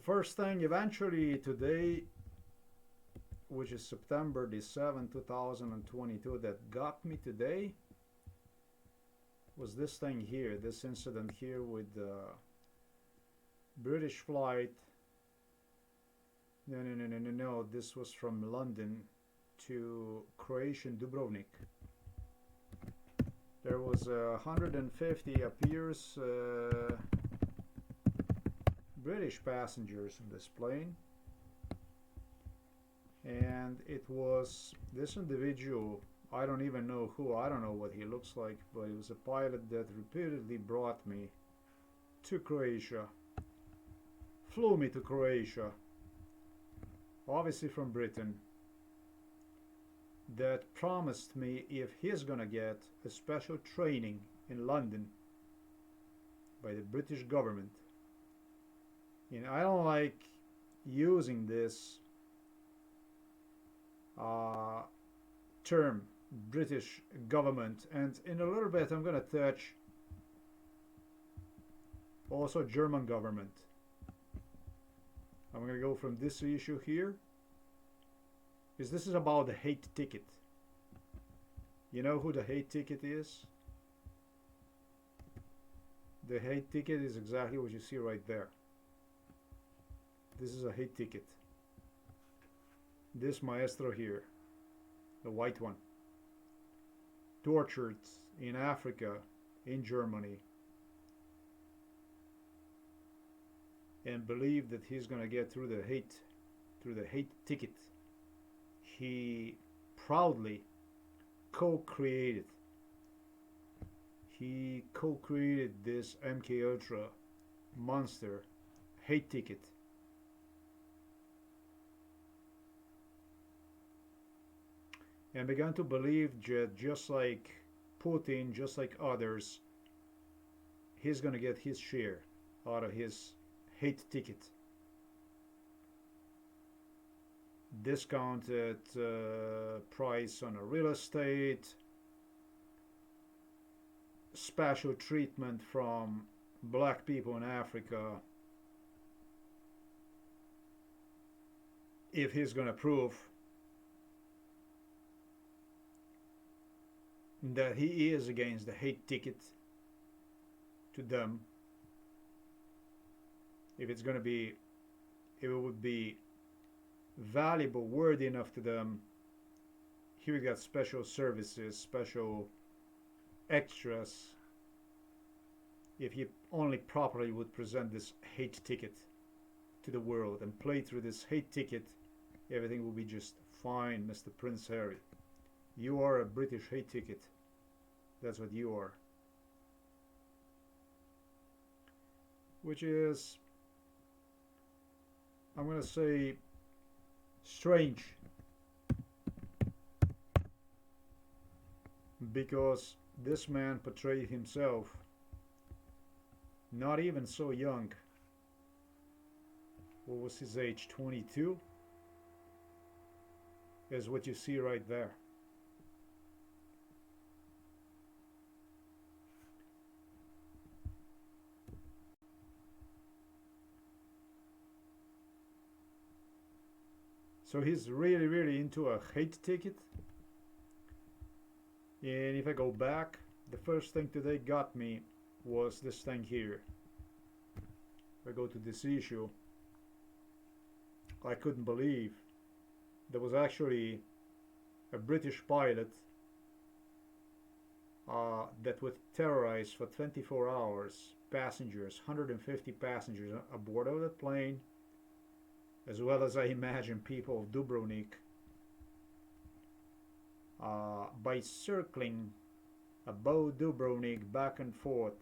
first thing eventually today, which is September the 7th, 2022, that got me today was this thing here, this incident here with the British flight. No, this was from London to Croatian Dubrovnik. There was 150 appears British passengers in this plane, and it was this individual. I don't even know who, I don't know what he looks like, but he was a pilot that repeatedly brought me to Croatia, flew me to Croatia, obviously from Britain, that promised me if he's gonna get a special training in London by the British government. You know, I don't like using this term, British government, and in a little bit I'm gonna touch also German government. I'm gonna go from this issue here, because this is about the hate ticket. You know who the hate ticket is? The hate ticket is exactly what you see right there. This is a hate ticket. This maestro here, the white one, tortured in Africa, in Germany, and believed that he's gonna get through the hate ticket. He proudly co-created. He co-created this MK Ultra monster hate ticket. And began to believe that just like Putin, just like others, he's gonna get his share out of his hate ticket. Discounted price on a real estate, special treatment from black people in Africa. If he's gonna prove that he is against the hate ticket to them, if it's gonna be, if it would be valuable, worthy enough to them, he would get special services, special extras, if he only properly would present this hate ticket to the world and play through this hate ticket. Everything will be just fine, Mr. Prince Harry. You are a British hate ticket. That's what you are. Which is, I'm gonna say, strange, because this man portrayed himself not even so young. What was his age? 22 is what you see right there. So he's really into a hate ticket. And if I go back, the first thing today got me was this thing here. If I go to this issue, I couldn't believe there was actually a British pilot that would terrorize for 24 hours passengers, 150 passengers aboard of the plane, as well as I imagine people of Dubrovnik, by circling above Dubrovnik back and forth.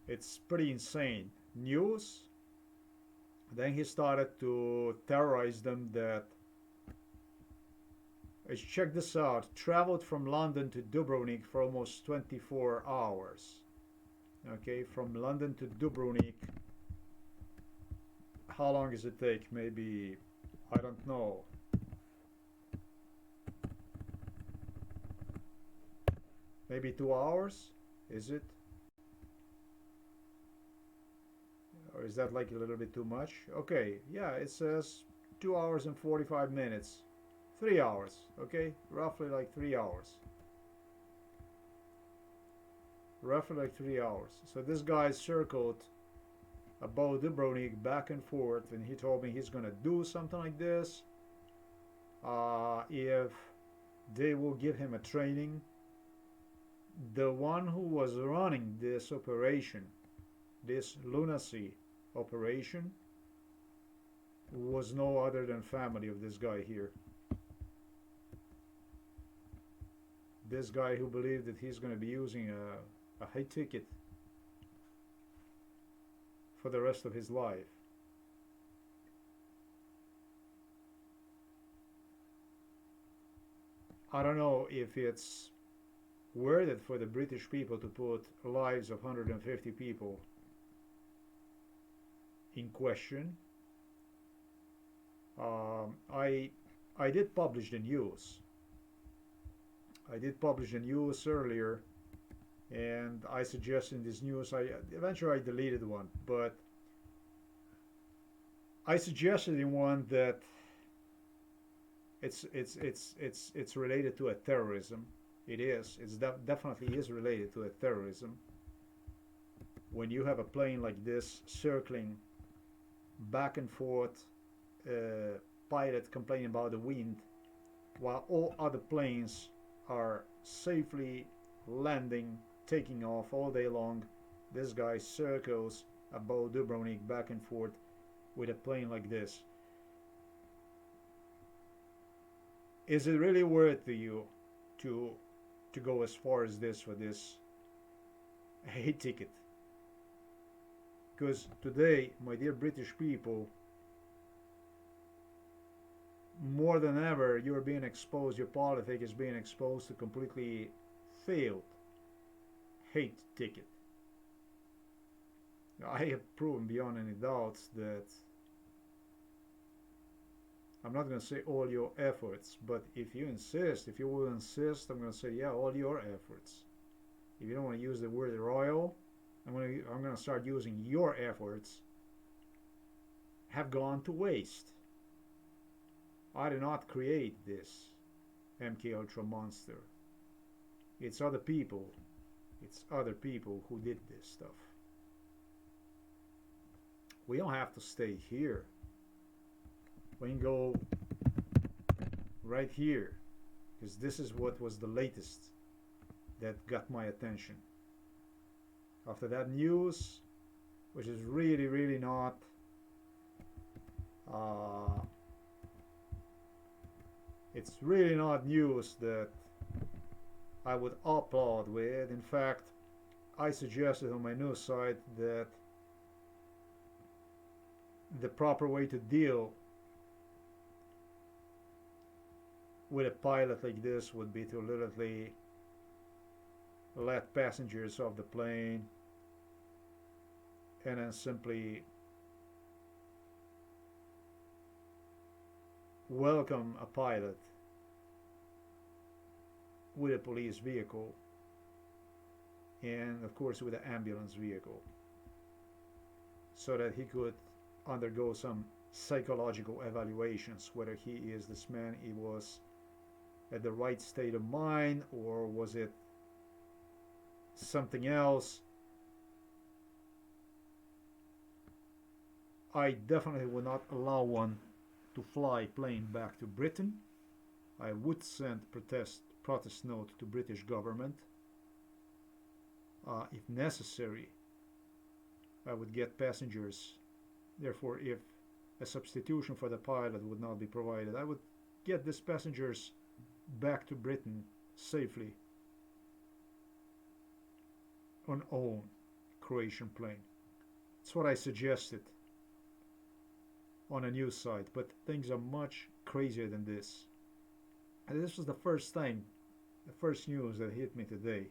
It's pretty insane. News. Then he started to terrorize them that, check this out, traveled from London to Dubrovnik for almost 24 hours. Okay, from London to Dubrovnik. How long does it take? Maybe, I don't know. Maybe 2 hours? Is it? Or is that like a little bit too much? Okay, yeah, it says 2 hours and 45 minutes. 3 hours, okay? Roughly like 3 hours. Roughly like 3 hours. So this guy circled about Dubrovnik back and forth, and he told me he's gonna do something like this. If they will give him a training, the one who was running this operation, this lunacy operation, was no other than family of this guy here. This guy who believed that he's going to be using a high ticket for the rest of his life. I don't know if it's worth it for the British people to put lives of 150 people in question. I did publish the news. I did publish the news earlier, and I suggested in this news. I eventually I deleted one, but I suggested in one that it's related to a terrorism. It is. It's definitely is related to a terrorism. When you have a plane like this circling back and forth, pilot complaining about the wind, while all other planes are safely landing, taking off all day long, this guy circles above Dubrovnik back and forth with a plane like this. Is it really worth to you to go as far as this for this hate ticket? Because today, my dear British people, more than ever, you're being exposed, your politics is being exposed to completely failed hate ticket. I have proven beyond any doubts that I'm not going to say all your efforts, but if you insist, if you will insist, I'm going to say, yeah, all your efforts. If you don't want to use the word royal, I'm going to start using your efforts have gone to waste. I did not create this MK Ultra monster. It's other people. It's other people who did this stuff. We don't have to stay here. We can go right here, because this is what was the latest that got my attention. After that news, which is really, really not it's really not news that I would applaud with. In fact, I suggested on my news site that the proper way to deal with a pilot like this would be to literally let passengers off the plane and then simply welcome a pilot with a police vehicle and of course with an ambulance vehicle, so that he could undergo some psychological evaluations, whether he is this man, he was at the right state of mind, or was it something else. I definitely would not allow one to fly plane back to Britain. I would send protest note to British government. If necessary, I would get passengers. Therefore, if a substitution for the pilot would not be provided, I would get these passengers back to Britain safely on own Croatian plane. That's what I suggested on a news site, but things are much crazier than this. And this was the first news that hit me today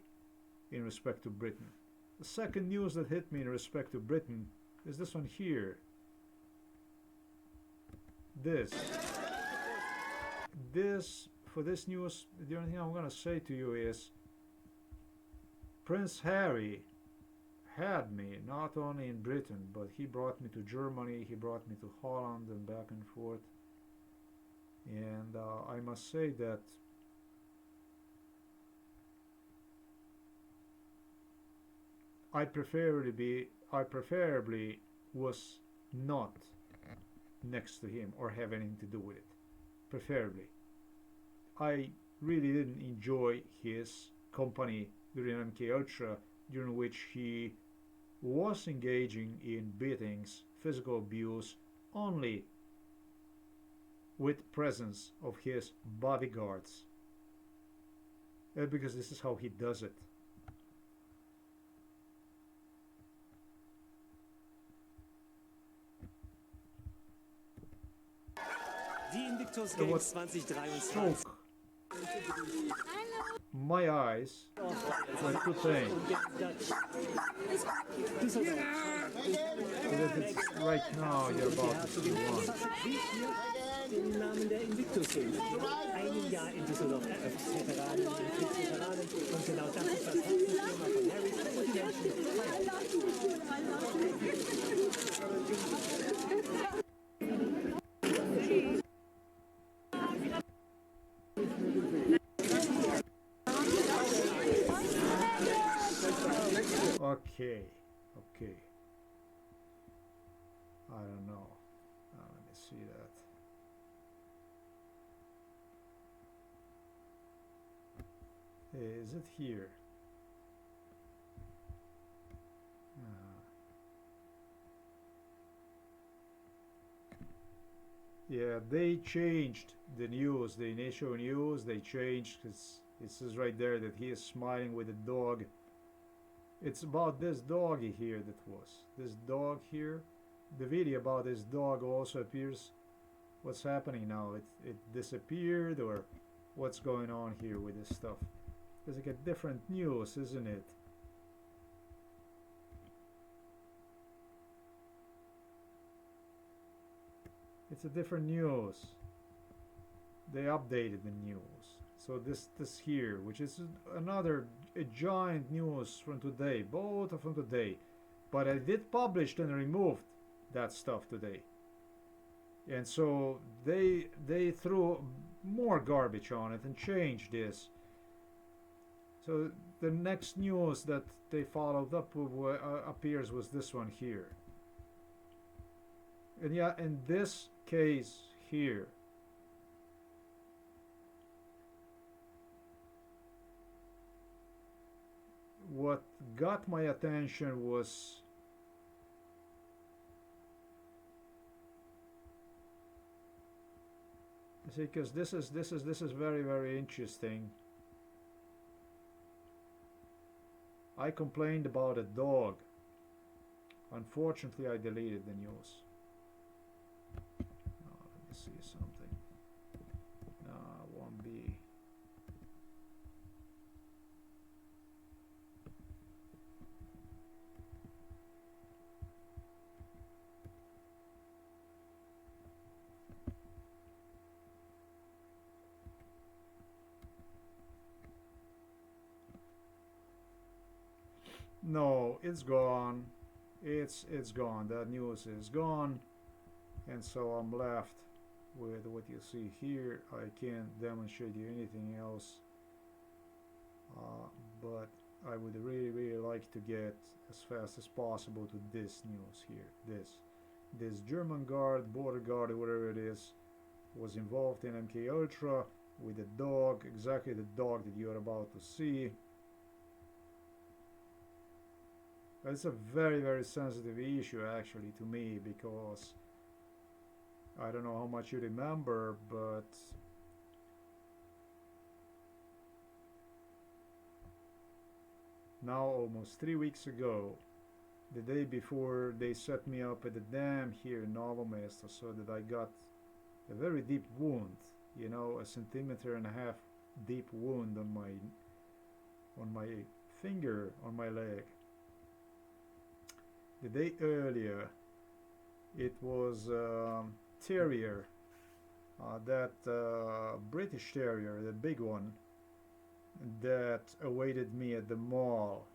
in respect to Britain. The second news that hit me in respect to Britain is this one here. For this news, the only thing I'm going to say to you is Prince Harry had me, not only in Britain, but he brought me to Germany, he brought me to Holland and back and forth. And I must say that I preferably was not next to him or have anything to do with it. Preferably. I really didn't enjoy his company during MK Ultra, during which he was engaging in beatings, physical abuse, only with presence of his bodyguards. Because this is how he does it. Die Invictus And what Games 2023. struck my eyes were two things. That it's right now you're about to see one. Im Namen der Invictus Games. Einem Jahr in Düsseldorf eröffnet Veteranen und Kriegsveteranen. Und genau das ist das Hauptthema von Harrys und die Menschen Okay, okay. I don't know. Let me see that. Is it here? Yeah, they changed the news, the initial news. They changed because it says right there that he is smiling with a dog. It's about this doggy here that was. This dog here. The video about this dog also appears. What's happening now? It disappeared, or what's going on here with this stuff? It's like a different news, isn't it? It's a different news. They updated the news. So this here, which is a giant news from today, both are from today, but I did publish and removed that stuff today, and so they threw more garbage on it and changed this. So the next news that they followed up with, appears was this one here, and yeah, in this case here. What got my attention was because this is very, very interesting. I complained about a dog. Unfortunately, I deleted the news. Let me see something. 1B. No, it's gone. It's gone. That news is gone, and so I'm left with what you see here. I can't demonstrate you anything else, but I would really like to get as fast as possible to this news here. This German guard, border guard, whatever it is, was involved in MK Ultra with a dog, exactly the dog that you are about to see. It's a very, very sensitive issue actually to me, because I don't know how much you remember, but now almost 3 weeks ago, the day before they set me up at the dam here in Novo Mesto, so that I got a very deep wound, you know, a 1.5 deep wound on my finger, on my leg. The day earlier, it was terrier, that British terrier, the big one, that awaited me at the mall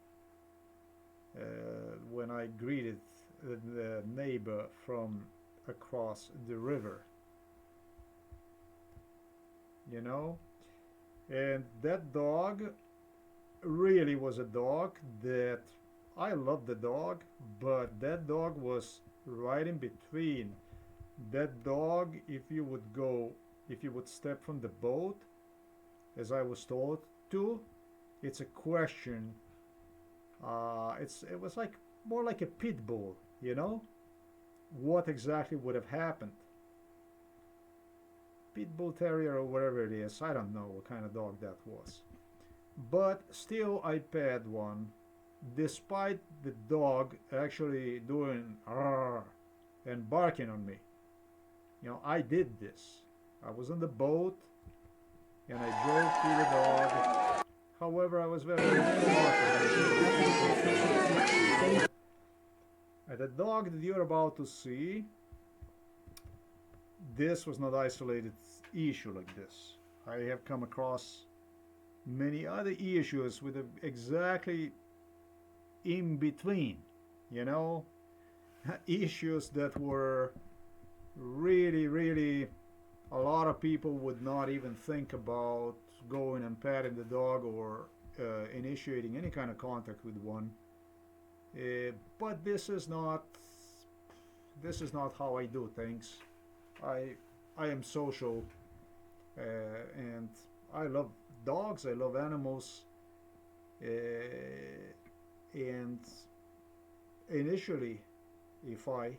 I greeted the neighbor from across the river, you know. And that dog really was a dog that I loved the dog, but that dog was right in between. That dog, if you would step from the boat, as I was told to, it's a question. It was like more like a pit bull, you know. What exactly would have happened? Pit bull terrier or whatever it is. I don't know what kind of dog that was. But still, I pet one, despite the dog actually doing and barking on me. You know, I did this. I was on the boat and I drove to the dog. However, I was very and the dog that you're about to see, this was not isolated issue like this. I have come across many other issues with exactly in between, you know, issues that were really a lot of people would not even think about going and patting the dog or initiating any kind of contact with one. But this is not how I do things. I I am social, and I love dogs. I love animals, and initially, if I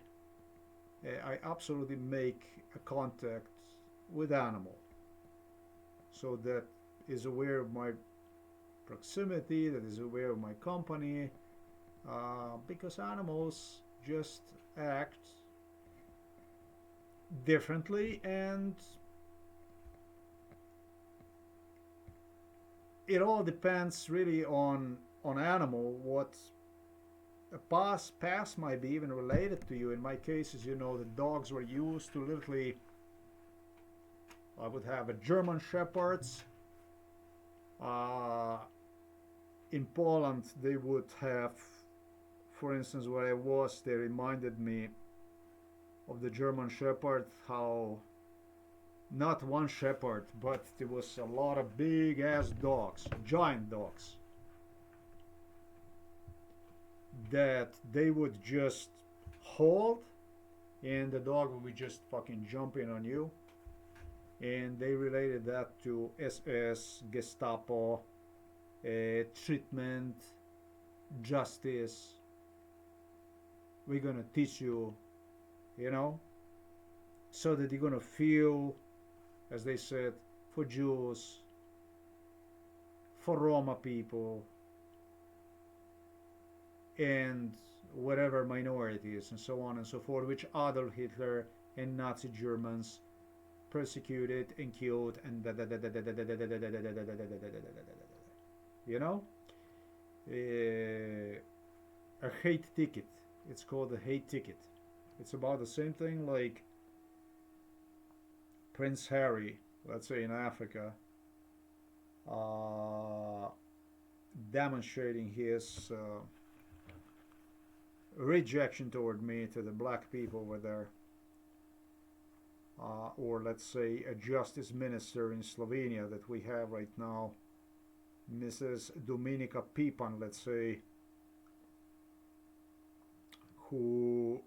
absolutely make a contact with animal, so that is aware of my proximity, that is aware of my company, because animals just act differently, and it all depends really on animal what a past might be even related to you. In my cases, you know, the dogs were used to literally, I would have a German Shepherds. Uh, in Poland, they would have, for instance, where I was, they reminded me of the German Shepherd, how not one shepherd, but there was a lot of big ass dogs, giant dogs, that they would just hold and the dog would be just fucking jumping on you. And they related that to SS, Gestapo, treatment, justice. We're gonna teach you, you know, so that you're gonna feel, as they said, for Jews, for Roma people, and whatever minorities, and so on and so forth, which Adolf Hitler and Nazi Germans persecuted and killed, and you know, a hate ticket. It's called a hate ticket. It's about the same thing like Prince Harry, let's say in Africa, uh, demonstrating his rejection toward me to the black people over there. Or let's say a justice minister in Slovenia that we have right now, Mrs. Dominika Pipan, let's say, who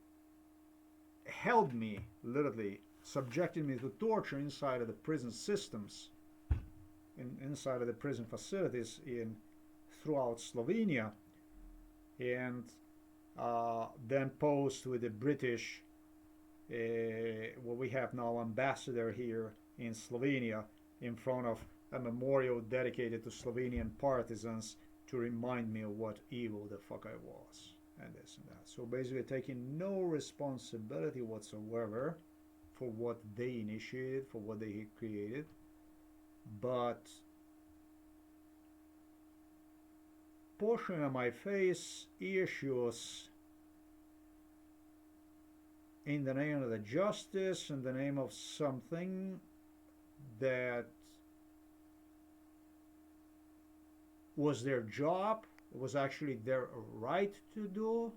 held me, literally subjected me to torture inside of the prison systems, inside of the prison facilities in throughout Slovenia, and then posed with the British, what we have now, ambassador here in Slovenia, in front of a memorial dedicated to Slovenian partisans to remind me of what evil the fuck I was, and this and that. So basically taking no responsibility whatsoever for what they initiated, for what they created, but pushing on my face issues in the name of the justice, in the name of something that was their job, it was actually their right to do,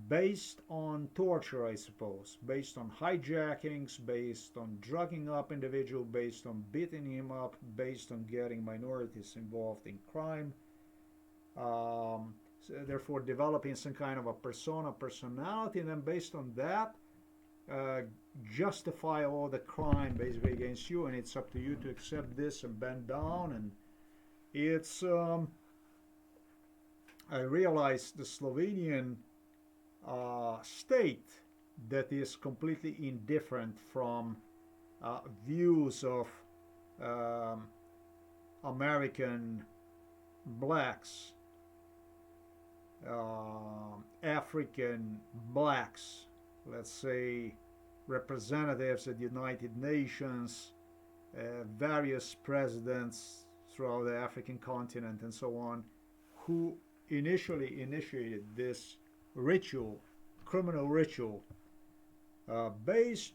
based on torture, I suppose, based on hijackings, based on drugging up individual, based on beating him up, based on getting minorities involved in crime. So therefore, developing some kind of a personality, and then based on that, uh, justify all the crime basically against you, and it's up to you to accept this and bend down. And it's I realize the Slovenian state that is completely indifferent from views of um, American blacks, African blacks, let's say representatives at the United Nations, various presidents throughout the African continent, and so on, who initially initiated this ritual, criminal ritual, based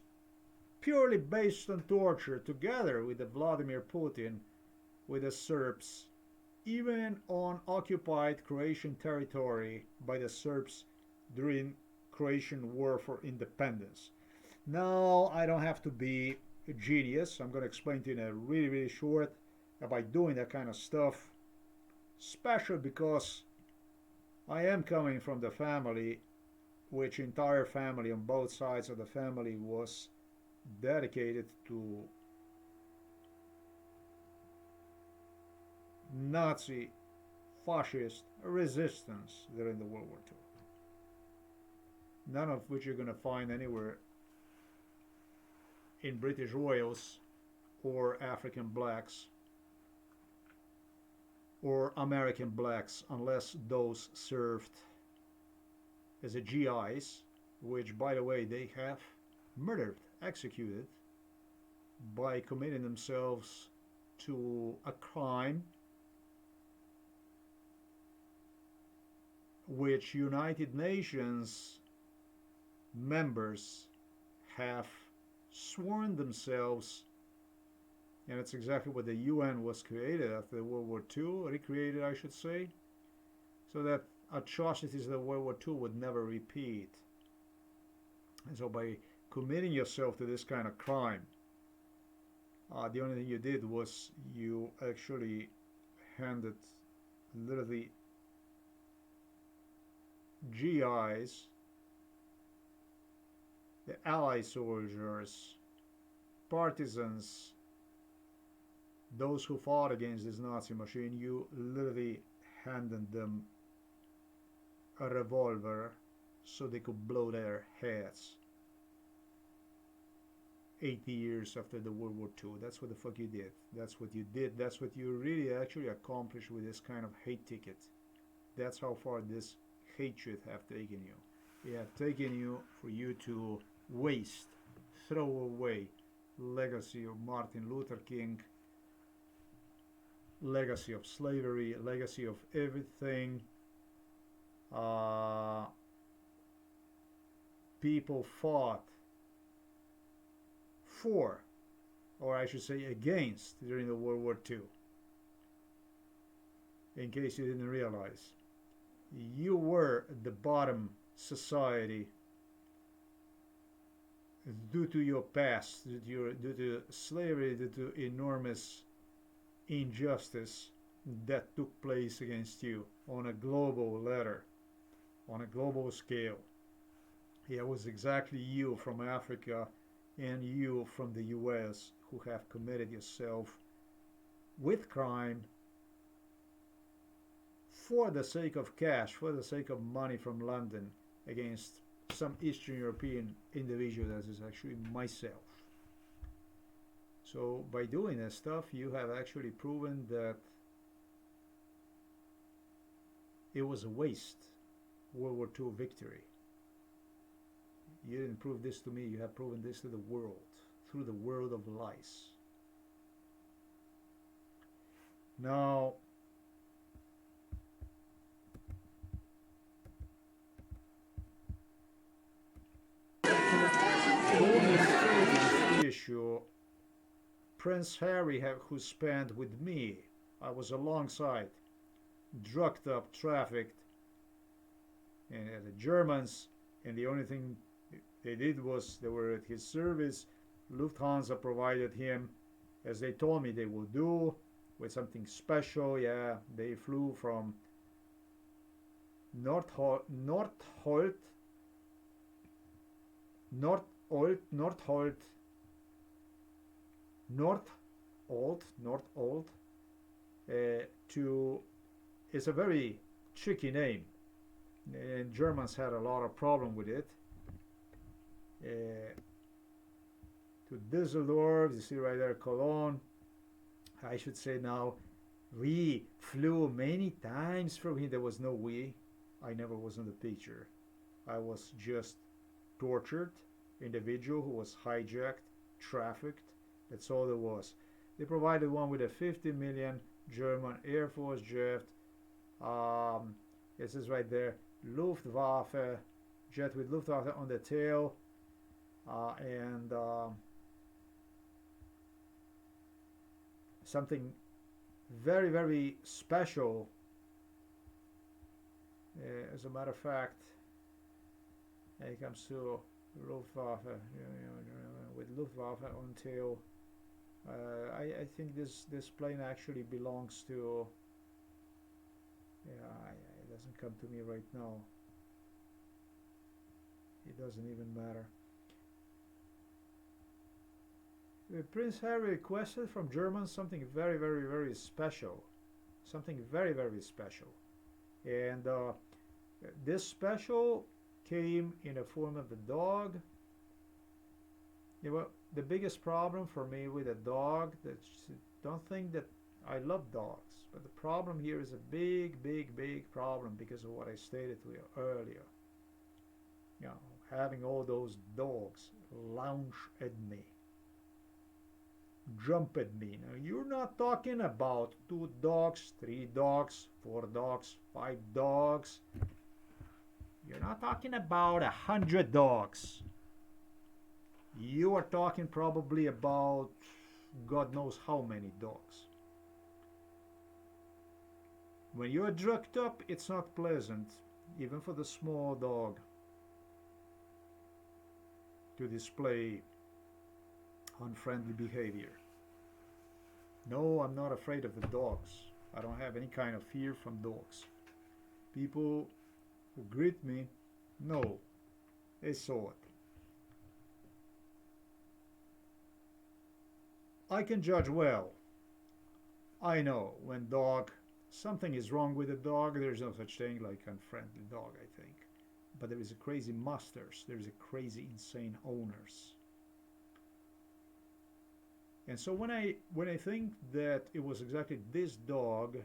purely based on torture, together with the Vladimir Putin, with the Serbs, even on occupied Croatian territory by the Serbs during Croatian War for Independence. Now, I don't have to be a genius. I'm going to explain to you in a really, really short about doing that kind of stuff, especially because I am coming from the family which entire family on both sides of the family was dedicated to Nazi fascist resistance during the World War II. None of which you're going to find anywhere in British Royals or African blacks or American blacks, unless those served as a GIs, which, by the way, they have murdered, executed by committing themselves to a crime which United Nations members have sworn themselves, and it's exactly what the UN was created after World War II, recreated, I should say, so that atrocities of World War II would never repeat. And so by committing yourself to this kind of crime, the only thing you did was you actually handed literally GIs, the Allied soldiers, partisans, those who fought against this Nazi machine, you literally handed them a revolver so they could blow their heads 80 years after the World War II. That's what the fuck you did. That's what you did. That's what you really actually accomplished with this kind of hate ticket. That's how far this hatred have taken you. They have taken you for you to waste, throw away legacy of Martin Luther King, legacy of slavery, legacy of everything people fought for, or I should say against, during the World War II. In case you didn't realize, you were the bottom society due to your past, due to slavery, due to enormous injustice that took place against you on a global level, on a global scale. It was exactly you from Africa and you from the US who have committed yourself with crime for the sake of cash, for the sake of money from London against some Eastern European individual that is actually myself. So by doing this stuff, you have actually proven that it was a waste, World War II victory. You didn't prove this to me, you have proven this to the world, through the world of lies. Now, issue, Prince Harry, who spent with me, I was alongside, drugged up, trafficked, And the Germans, and the only thing they did was they were at his service. Lufthansa provided him, as they told me they would do, with something special. Yeah, they flew from Nordholt, Nordholt, Northolt, Northolt, to, it's a very tricky name, and Germans had a lot of problem with it. To Düsseldorf, you see right there, Cologne. I should say now, we flew many times from here. There was no we. I never was in the picture. I was just tortured individual who was hijacked, trafficked. That's all there was. They provided one with a 50 million German Air Force jet. This is right there, Luftwaffe, jet with Luftwaffe on the tail, and something very, very special. As a matter of fact, it comes to Luftwaffe, with Luftwaffe on tail. I think this plane actually belongs to. Yeah, it doesn't come to me right now. It doesn't even matter. Prince Harry requested from Germans something very, very, very special. Something very, very special. And this special came in the form of a dog. The biggest problem for me with a dog, don't think that I love dogs, but the problem here is a big, big, big problem because of what I stated to you earlier. You know, having all those dogs lounge at me, jump at me. Now, you're not talking about 2 dogs, 3 dogs, 4 dogs, 5 dogs. You're not talking about 100 dogs. You are talking probably about God knows how many dogs. When you are drugged up, it's not pleasant, even for the small dog, to display unfriendly behavior. No, I'm not afraid of the dogs. I don't have any kind of fear from dogs. People who greet me, no, they saw it. I can judge well. I know when something is wrong with a dog. There's no such thing like unfriendly dog, I think. But there is a crazy masters. There is a crazy, insane owners. And so when I think that it was exactly this dog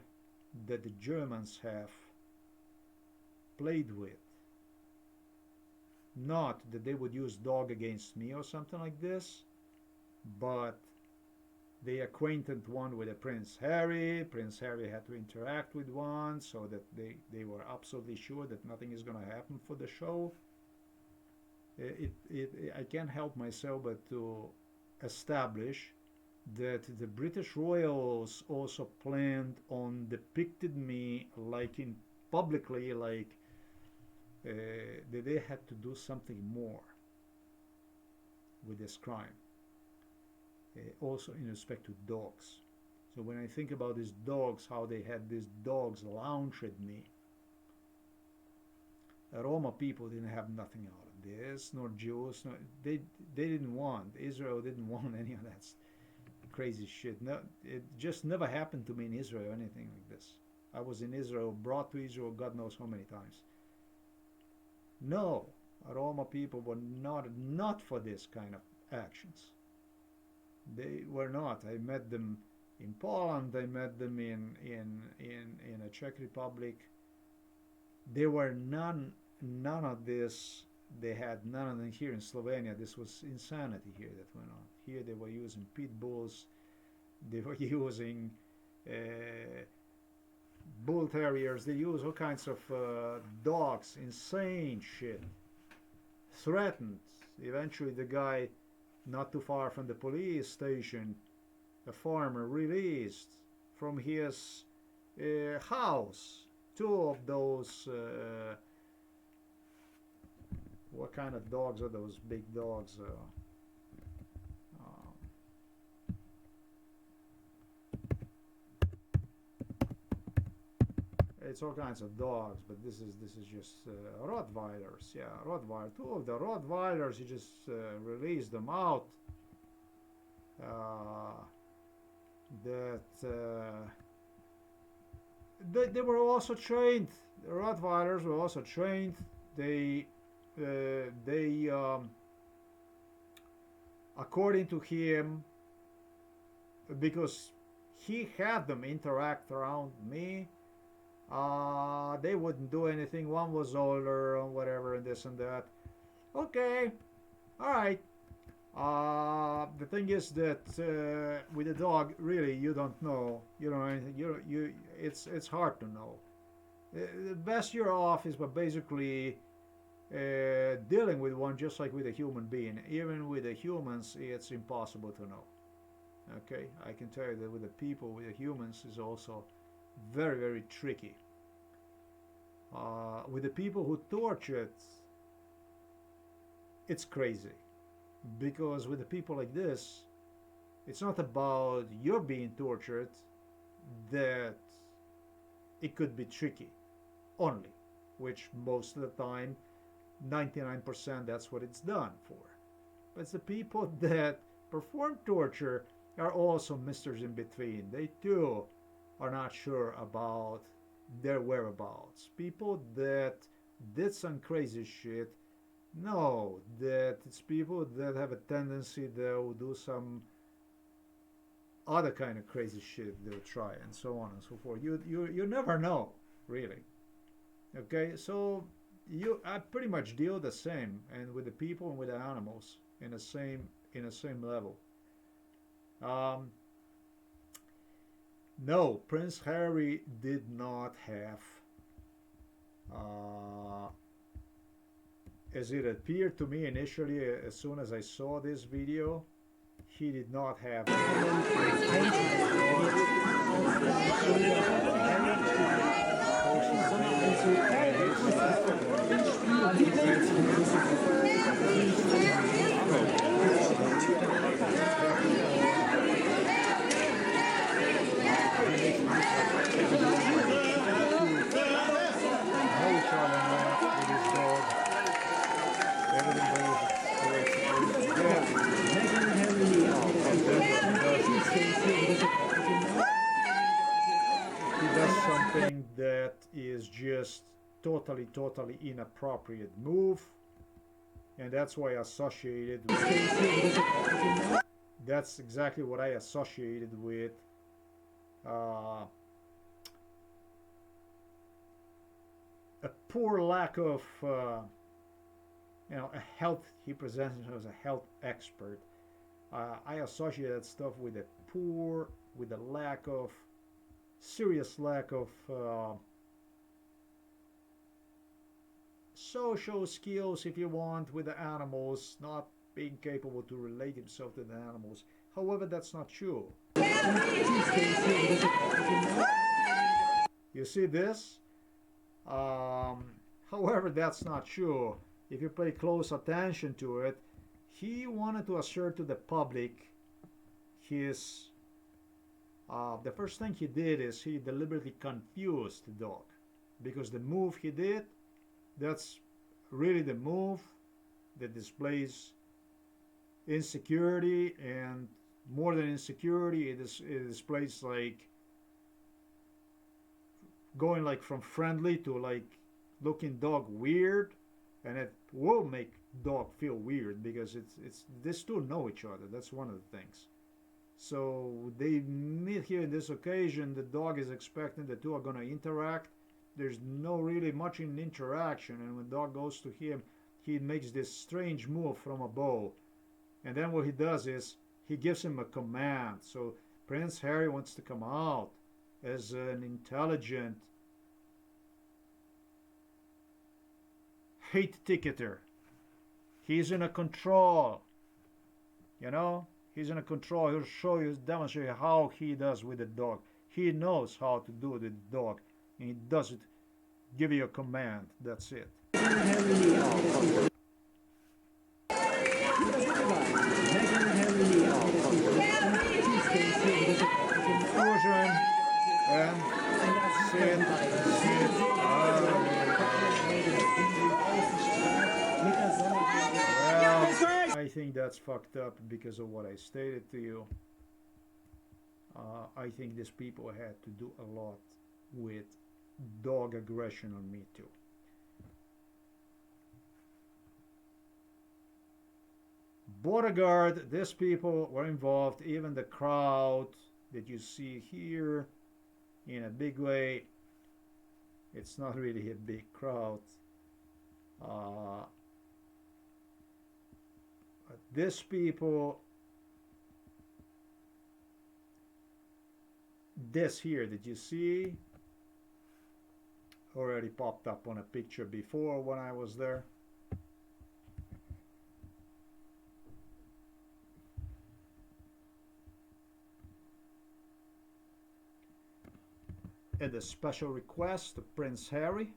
that the Germans have played with, not that they would use dog against me or something like this, but they acquainted one with a Prince Harry. Prince Harry had to interact with one so that they were absolutely sure that nothing is going to happen for the show. I can't help myself but to establish that the British royals also planned on depicting me like in publicly, like that they had to do something more with this crime. Also in respect to dogs. So when I think about these dogs, how they had these dogs lounge at me, Roma people didn't have nothing out of this, nor Jews. They didn't want, Israel didn't want any of that crazy shit. No, it just never happened to me in Israel, anything like this. I was in Israel, brought to Israel, God knows how many times. No, Roma people were not for this kind of actions. They were not. I met them in Poland. I met them in a Czech Republic. There were none of this. They had none of them here in Slovenia. This was insanity here that went on. Here they were using pit bulls. They were using bull terriers. They use all kinds of dogs. Insane shit. Threatened. Eventually the guy not too far from the police station, a farmer released from his house 2 of those What kind of dogs are those big dogs? Um, it's all kinds of dogs, but this is just Rottweilers. Yeah, Rottweiler. Two of the Rottweilers, you just released them out. That they were also trained. The Rottweilers were also trained. They according to him, because he had them interact around me. They wouldn't do anything. One was older and whatever, and this and that. Okay, all right. The thing is that with a dog, really, you don't know. You don't know anything. It's hard to know. The best you're off is by basically dealing with one just like with a human being. Even with the humans, it's impossible to know. Okay, I can tell you that with the people, with the humans, is also very, very tricky. With the people who torture it, it's crazy. Because with the people like this, it's not about you're being tortured, that it could be tricky only, which most of the time, 99%, that's what it's done for. But it's the people that perform torture are also misters in between. They too are not sure about their whereabouts. People that did some crazy shit know that it's people that have a tendency they'll do some other kind of crazy shit they'll try, and so on and so forth. You never know, really. Okay, so I pretty much deal the same, and with the people and with the animals in the same level. Um, no, Prince Harry did not have, uh, as it appeared to me initially, as soon as I saw this video, he did not have. Something that is just totally inappropriate move, and that's why I associated with, that's exactly what I associated with a poor lack of a health. He presents himself as a health expert. I associate that stuff with a poor, with a lack of, serious lack of social skills, if you want, with the animals, not being capable to relate himself to the animals. However, that's not true. You see this? However, that's not true. If you pay close attention to it, he wanted to assert to the public his the first thing he did is he deliberately confused the dog, because the move he did, that's really the move that displays insecurity, and more than insecurity, it displays like going like from friendly to like looking dog weird, and it will make dog feel weird because it's these two know each other. That's one of the things. So they meet here in this occasion. The dog is expecting the two are going to interact. There's no really much in interaction, and when the dog goes to him, he makes this strange move from a bow, and then what he does is he gives him a command. So Prince Harry wants to come out as an intelligent hate ticketer. He's in a control, you know. He's in a control. He'll show you, demonstrate how he does with the dog. He knows how to do it with the dog, and he does it. Give you a command. That's it. think that's fucked up because of what I stated to you. I think these people had to do a lot with dog aggression on me too. Border guard, these people were involved, even the crowd that you see here in a big way. It's not really a big crowd. Uh, these people, this here that you see, already popped up on a picture before when I was there. At the special request of Prince Harry.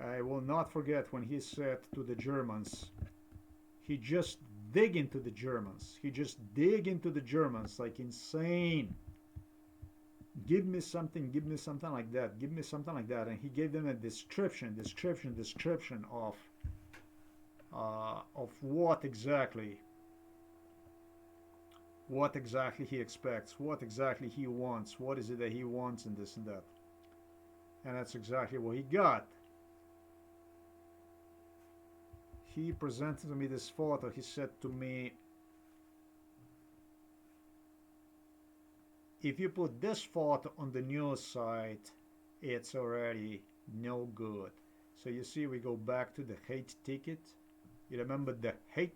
I will not forget when he said to the Germans, he just dig into the Germans. He just dig into the Germans like insane. Give me something like that, give me something like that. And he gave them a description of what exactly he expects, what exactly he wants, what is it that he wants, and this and that. And that's exactly what he got. He presented to me this photo. He said to me, if you put this photo on the news site, it's already no good. So you see, we go back to the hate ticket. You remember the hate,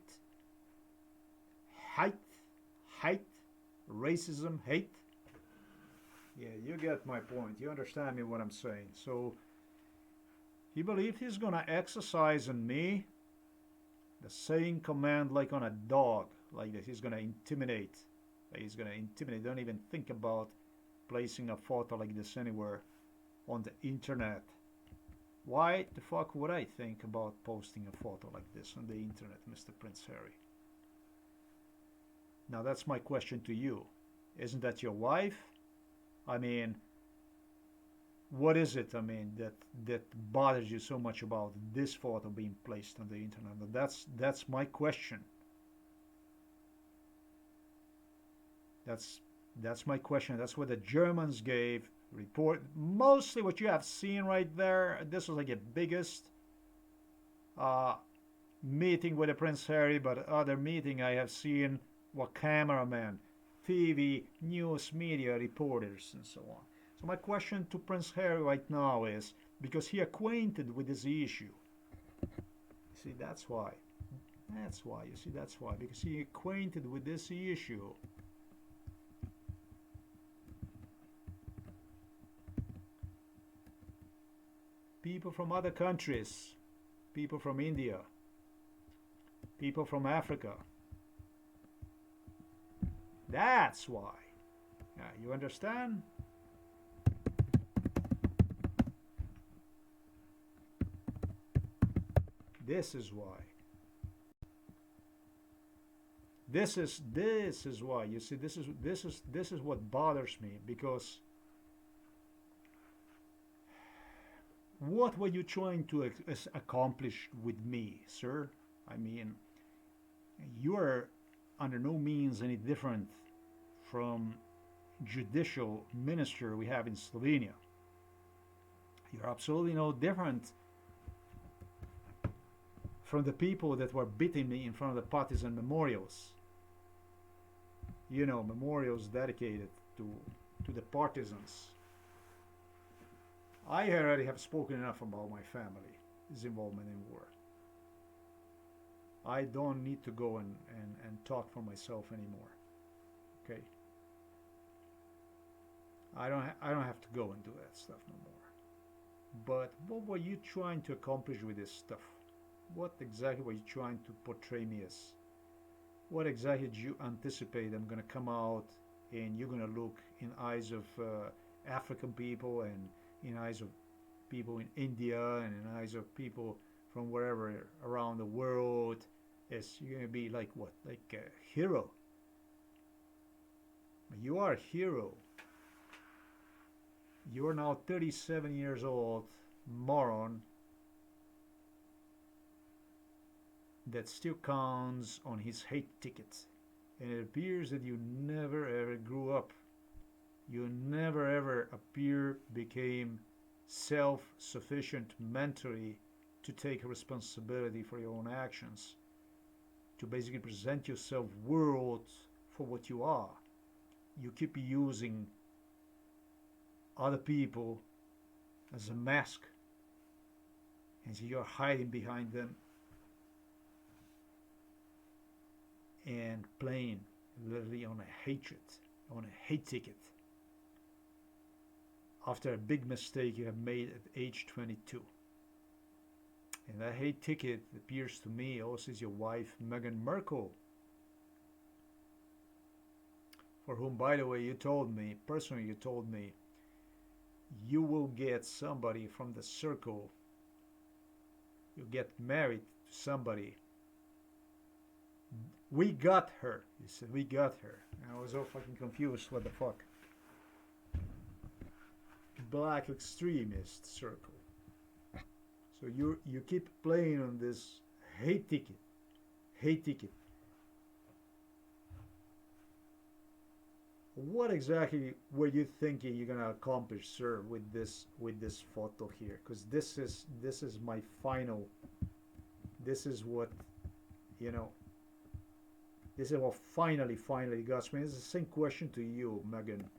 racism, hate? Yeah, you get my point. You understand me what I'm saying. So he believed he's gonna exercise on me the same command like on a dog, like that he's gonna intimidate. He's gonna intimidate. Don't even think about placing a photo like this anywhere on the internet. Why the fuck would I think about posting a photo like this on the internet, Mr. Prince Harry? Now that's my question to you. Isn't that your wife? I mean, what is it, I mean, that bothers you so much about this photo being placed on the internet? That's my question. That's my question. That's what the Germans gave report. Mostly what you have seen right there. This was like the biggest meeting with the Prince Harry, but other meeting I have seen were cameramen, TV, news media reporters, and so on. So my question to Prince Harry right now is, because he acquainted with this issue. See, that's why. That's why. You see, that's why. Because he acquainted with this issue. People from other countries, people from India, people from Africa. That's why. Yeah, you understand? This is why. This is why. You see, this is what bothers me, because what were you trying to accomplish with me, sir? I mean, you are under no means any different from judicial minister we have in Slovenia. You're absolutely no different from the people that were beating me in front of the partisan memorials. You know, memorials dedicated to the partisans. I already have spoken enough about my family's involvement in war. I don't need to go and talk for myself anymore. Okay? I don't have to go and do that stuff no more. But what were you trying to accomplish with this stuff? What exactly were you trying to portray me as? What exactly did you anticipate I'm going to come out and you're going to look in eyes of African people and in eyes of people in India and in eyes of people from wherever around the world as you're going to be like what? Like a hero. You are a hero. You're now 37 years old, moron, that still counts on his hate ticket. And it appears that you never ever grew up. You never ever became self-sufficient mentally to take responsibility for your own actions, to basically present yourself world for what you are. You keep using other people as a mask, and so you're hiding behind them and playing literally on a hatred, on a hate ticket, after a big mistake you have made at age 22. And that hate ticket appears to me also is your wife, Meghan Markle, for whom, by the way, you told me, personally, you told me, you will get somebody from the circle, you get married to somebody. We got her. You said, we got her. And I was all fucking confused. What the fuck? Black extremist circle. So you keep playing on this hate ticket. Hate ticket. What exactly were you thinking you're gonna accomplish, sir, with this photo here? Because this is my final. This is what, you know. This is what finally got me. It's the same question to you, Megan.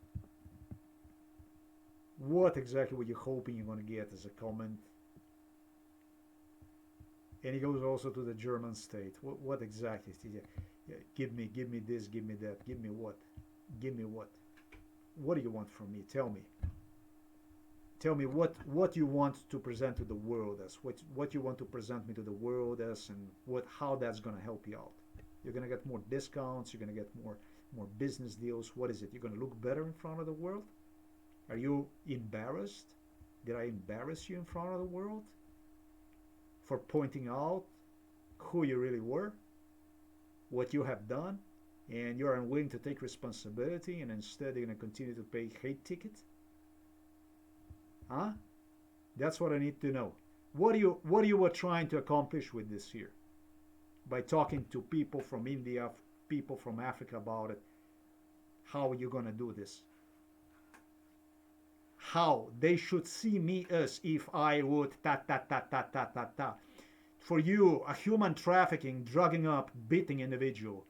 What exactly were you hoping you're gonna get as a comment? And he goes also to the German state. What exactly? Yeah, give me this, give me that, give me what? Give me what? What do you want from me? Tell me. Tell me what you want to present to the world as, what you want to present me to the world as, and how that's gonna help you out. You're gonna get more discounts. You're gonna get more business deals. What is it? You're gonna look better in front of the world? Are you embarrassed? Did I embarrass you in front of the world for pointing out who you really were, what you have done, and you're unwilling to take responsibility, and instead you're gonna continue to pay hate tickets? Huh? That's what I need to know. What you were trying to accomplish with this here? By talking to people from India, people from Africa about it. How are you going to do this? How? They should see me as if I would ta. For you, a human trafficking, drugging up, beating individual.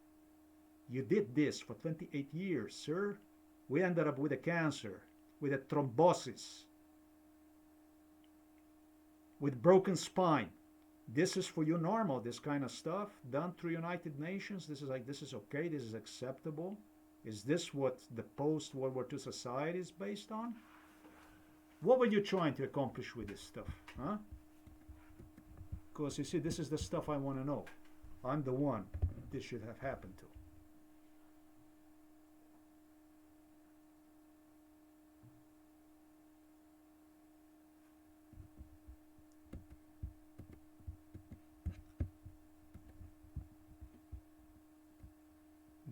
You did this for 28 years, sir. We ended up with a cancer, with a thrombosis, with broken spine. This is for you normal, this kind of stuff done through United Nations. This is okay, this is acceptable. Is this what the post-World War II society is based on? What were you trying to accomplish with this stuff, huh? Because you see, this is the stuff I want to know. I'm the one this should have happened to.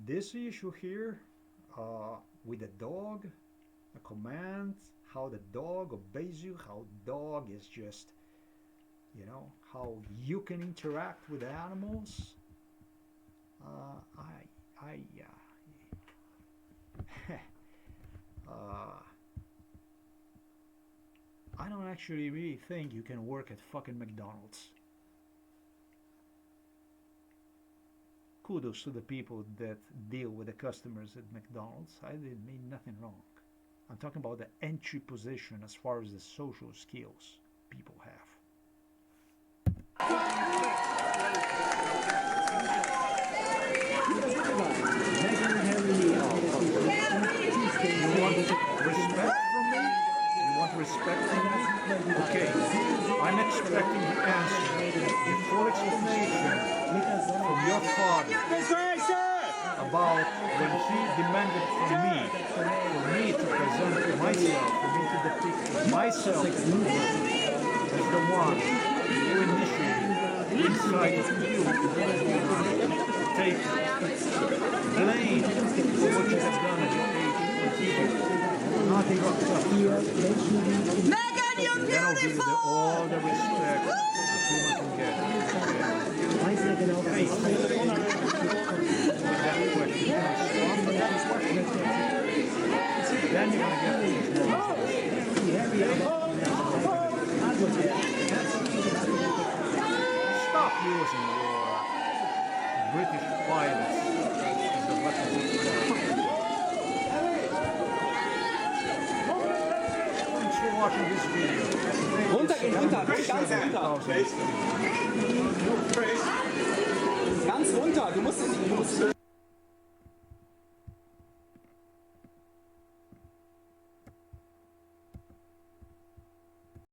This issue here, with a dog, a command, how the dog obeys you, how dog is just, you know, how you can interact with animals. I don't actually really think you can work at fucking McDonald's. Kudos to the people that deal with the customers at McDonald's. I didn't mean nothing wrong. I'm talking about the entry position as far as the social skills people have. You want respect from me? You want respect from me? Okay, I'm expecting the answer. The full explanation from your father about when he demanded from me, for me to present myself, for me to depict myself as the one who initiated, incited you to take blame for what you have done at your age 22. Not fucked up. Megan, you're Then I'll give you beautiful! all the respect a human can get. genau, was ist. Then you're gonna get stop using your British pilots as the weapons of war. Thanks for watching this video. Runtergehen, runter, ganz runter. Ganz runter, du musst